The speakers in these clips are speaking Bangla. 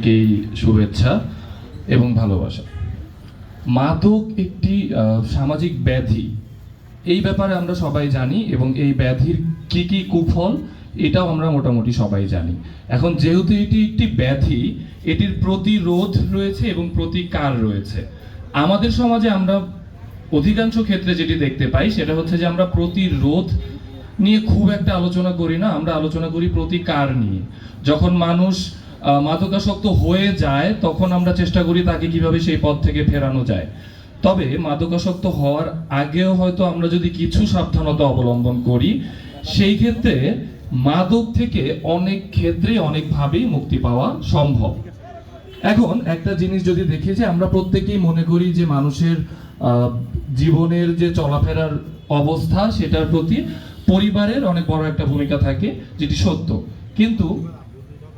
সবাইকেই শুভেচ্ছা এবং ভালোবাসা। মাদক একটি সামাজিক ব্যাধি, এই ব্যাপারে আমরা সবাই জানি এবং এই ব্যাধির কি কি কুফল এটাও আমরা মোটামুটি সবাই জানি। এখন যেহেতু এটি একটি ব্যাধি, এটির প্রতিরোধ রয়েছে এবং প্রতিকার রয়েছে। আমাদের সমাজে আমরা অধিকাংশ ক্ষেত্রে যেটি দেখতে পাই সেটা হচ্ছে যে আমরা প্রতিরোধ নিয়ে খুব একটা আলোচনা করি না, আমরা আলোচনা করি প্রতিকার নিয়ে। যখন মানুষ মাদকাসক্ত হয়ে যায় তখন আমরা চেষ্টা করি তাকে কিভাবে সেই পথ থেকে ফেরানো যায়। তবে মাদকাসক্ত হওয়ার আগেও হয়তো আমরা যদি কিছু সাবধানতা অবলম্বন করি, সেই ক্ষেত্রে মাদক থেকে অনেক ক্ষেত্রে অনেকভাবেই মুক্তি পাওয়া সম্ভব। এখন একটা জিনিস যদি দেখি যে আমরা প্রত্যেকেই মনে করি যে মানুষের জীবনের যে চলাফেরার অবস্থা সেটার প্রতি পরিবারের অনেক বড় একটা ভূমিকা থাকে, যেটি সত্য। কিন্তু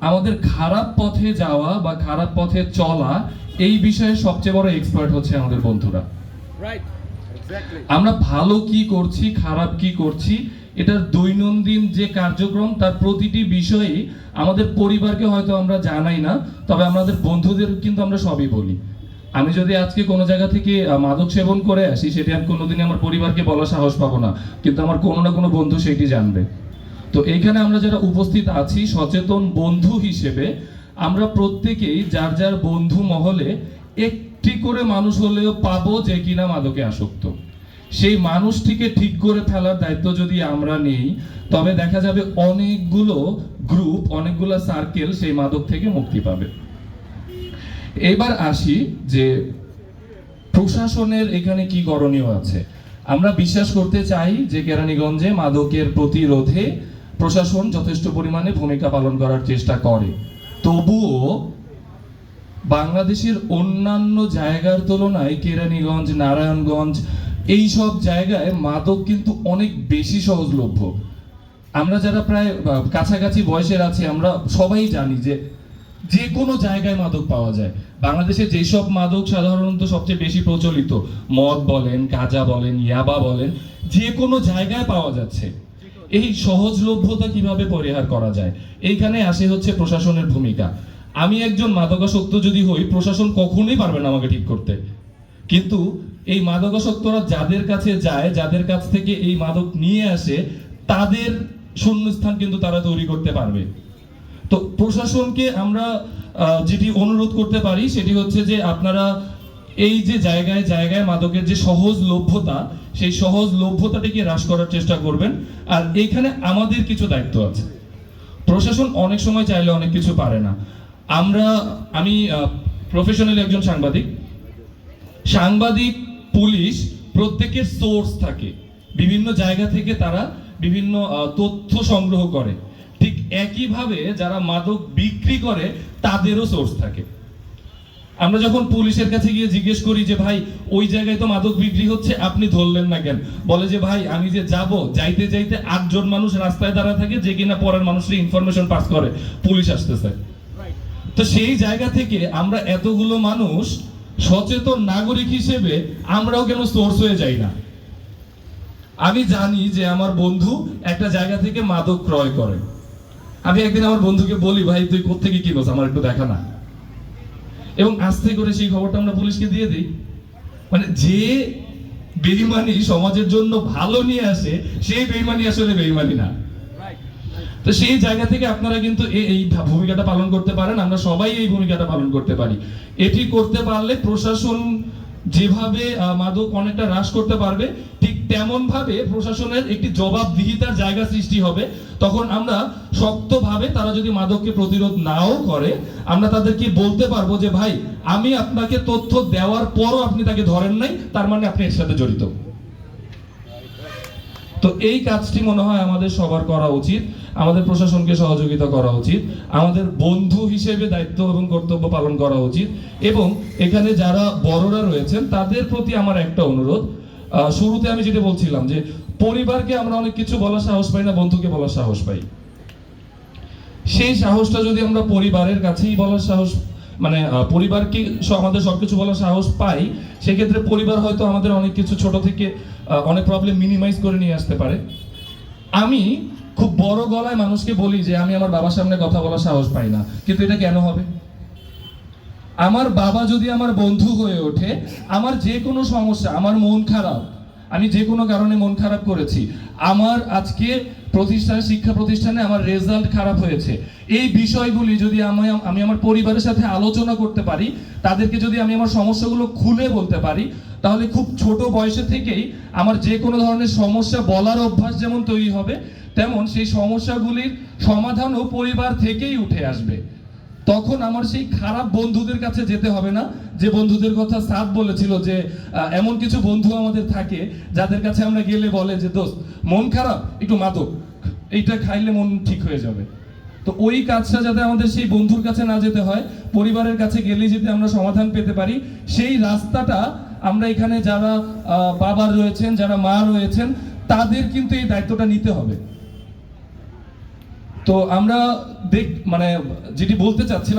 আমাদের খারাপ পথে যাওয়া বা খারাপ পথে চলা এই বিষয়ে সবচেয়ে বড় এক্সপার্ট হচ্ছে আমাদের বন্ধুরা। আমরা ভালো কি করছি, খারাপ কি করছি, এটার দৈনন্দিন যে কার্যক্রম তার প্রতিটি বিষয়ে আমাদের পরিবারকে হয়তো আমরা জানাই না, তবে আমাদের বন্ধুদের কিন্তু আমরা সবই বলি। আমি যদি আজকে কোনো জায়গা থেকে মাদক সেবন করে আসি, সেটি আমি কোনোদিনই আমার পরিবারকে বলার সাহস পাবো না, কিন্তু আমার কোনো না কোনো বন্ধু সেটি জানবে। তো এইখানে আমরা যারা উপস্থিত আছি সচেতন বন্ধু হিসেবে আমরা প্রত্যেকেই যার যার বন্ধু মহলে একটি করে মানুষ হলেও পাবো যে কিনা মাদকে আসক্ত। সেই মানুষটিকে ঠিক করে ফেলার দায়িত্ব যদি আমরা নেই, তবে দেখা যাবে অনেকগুলো গ্রুপ, অনেকগুলো সার্কেল সেই মাদক থেকে মুক্তি পাবে। এবার আসি যে প্রশাসনের এখানে কি করণীয় আছে। আমরা বিশ্বাস করতে চাই যে কেরানীগঞ্জে মাদকের প্রতিরোধে প্রশাসন যথেষ্ট পরিমাণে ভূমিকা পালন করার চেষ্টা করে। তবুও বাংলাদেশের অন্যান্য জায়গার তুলনায় কেরানীগঞ্জ, নারায়ণগঞ্জ এই সব জায়গায় মাদক কিন্তু অনেক বেশি সহজলভ্য। আমরা যারা প্রায় কাছাকাছি বয়সের আছি আমরা সবাই জানি যে যে কোনো জায়গায় মাদক পাওয়া যায়। বাংলাদেশে যেসব মাদক সাধারণত সবচেয়ে বেশি প্রচলিত, মদ বলেন, গাঁজা বলেন, ইয়াবা বলেন, যে কোনো জায়গায় পাওয়া যাচ্ছে। এই সহজলভ্যতা কিভাবে পরিহার করা যায়, এইখানে আসে হচ্ছে প্রশাসনের ভূমিকা। আমি একজন মাদকাসক্ত যদি হই, প্রশাসন কখনোই পারবে না আমাকে ঠিক করতে। কিন্তু এই মাদকাসক্তরা যাদের কাছে যায়, যাদের কাছ থেকে এই মাদক নিয়ে আসে, তাদের শূন্যস্থান কিন্তু তারা তৈরি করতে পারবে। তো প্রশাসনকে আমরা যেটি অনুরোধ করতে পারি সেটি হচ্ছে যে আপনারা এই যে জায়গায় জায়গায় মাদকের যে সহজলভ্যতা, সেই সহজলভ্যতাটিকে হ্রাস করার চেষ্টা করবেন। আর এইখানে আমাদের কিছু দায়িত্ব আছে। প্রশাসন অনেক সময় চাইলে অনেক কিছু পারে না। আমি প্রফেশনালি একজন সাংবাদিক, পুলিশ প্রত্যেকের সোর্স থাকে, বিভিন্ন জায়গা থেকে তারা বিভিন্ন তথ্য সংগ্রহ করে। ঠিক একইভাবে যারা মাদক বিক্রি করে তাদেরও সোর্স থাকে। আমরা যখন পুলিশের কাছে গিয়ে জিজ্ঞেস করি যে ভাই ওই জায়গায় তো মাদক বিক্রি হচ্ছে, আপনি ধরলেন না কেন, বলে যে ভাই আমি যে যাইতে যাইতে 8 জন মানুষ রাস্তায় দাঁড়া থাকে যে কিনা পরের মানুষের ইনফরমেশন পাস করে পুলিশ আসতেছে। তো সেই জায়গা থেকে আমরা এতগুলো মানুষ সচেতন নাগরিক হিসেবে আমরাও কেন সোর্স হয়ে যাই না? আমি জানি যে আমার বন্ধু একটা জায়গা থেকে মাদক ক্রয় করে। আমি একদিন আমার বন্ধুকে বলি, ভাই তুই কোত্থেকে কিনোস, আমার একটু দেখা না। এবং আস্তে করে সেই খবরটা আমরা পুলিশকে দিয়ে দিই। মানে যে বেঈমানি সমাজের জন্য ভালো নিয়ে আসে, সেই বেঈমানি আসলে বেঈমানি না। তো সেই জায়গা থেকে আপনারা কিন্তু এই ভূমিকাটা পালন করতে পারেন। আমরা সবাই এই ভূমিকাটা পালন করতে পারি। এটি করতে পারলে প্রশাসন যেভাবে মাদক অনেকটা হ্রাস করতে পারবে, ঠিক তেমন ভাবে প্রশাসনের একটি জবাবদিহিতার জায়গা সৃষ্টি হবে। তখন আমরা শক্তভাবে, তারা যদি মাদককে প্রতিরোধ নাও করে, আমরা তাদেরকে বলতে পারবো যে ভাই আমি আপনাকে তথ্য দেওয়ার পরও আপনি তাকে ধরেন নাই, তার মানে আপনি এর সাথে জড়িত। তো এই কাজটি মনে হয় আমাদের সবার করা উচিত। আমাদের প্রশাসনকে সহযোগিতা করা উচিত, আমাদের বন্ধু হিসেবে দায়িত্ব এবং কর্তব্য পালন করা উচিত। এবং এখানে যারা বড়রা রয়েছেন তাদের প্রতি আমার একটা অনুরোধ। শুরুতে আমি যেটা বলছিলাম যে পরিবারকে আমরা অনেক কিছু বলার সাহস পাই না, বন্ধুকে বলার সাহস পাই। সেই সাহসটা যদি আমরা পরিবারের কাছেই বলার সাহস, মানে পরিবারকে আমাদের সবকিছু বলার সাহস পাই, সেক্ষেত্রে পরিবার হয়তো আমাদের অনেক কিছু ছোট থেকে অনেক প্রবলেম মিনিমাইজ করে নিয়ে আসতে পারে। আমি খুব বড় গলায় মানুষকে বলি যে আমি আমার বাবার সামনে কথা বলার সাহস পাই না, কিন্তু এটা কেন হবে? আমার বাবা যদি আমার বন্ধু হয়ে ওঠে, আমার যে কোনো সমস্যা, আমার মন খারাপ, আমি যে কোনো কারণে মন খারাপ করেছি, আমার আজকে শিক্ষা প্রতিষ্ঠানে আমার রেজাল্ট খারাপ হয়েছে, এই বিষয়গুলি যদি আমি আমার পরিবারের সাথে আলোচনা করতে পারি, তাদেরকে যদি আমি আমার সমস্যাগুলো খুলে বলতে পারি, তাহলে খুব ছোট বয়সে থেকেই আমার যে কোনো ধরনের সমস্যা বলার অভ্যাস যেমন তৈরি হবে, তেমন সেই সমস্যাগুলির সমাধানও পরিবার থেকেই উঠে আসবে। তখন আমার সেই খারাপ বন্ধুদের কাছে যেতে হবে না, যে বন্ধুদের কথা সাদ বলেছিল, যে এমন কিছু বন্ধু আমাদের থাকে যাদের কাছে আমরা গেলে বলে যে দোস্ত মন খারাপ, একটু মাদক এইটা খাইলে মন ঠিক হয়ে যাবে। তো ওই কাজটা যাতে আমাদের সেই বন্ধুর কাছে না যেতে হয়, পরিবারের কাছে গেলেই যদি আমরা সমাধান পেতে পারি, সেই রাস্তাটা আমরা এখানে যারা বাবা রয়েছেন, যারা মা রয়েছেন, তাদের কিন্তু এই দায়িত্বটা নিতে হবে। তো আমরা মানে যেটি বলতে চাচ্ছিলাম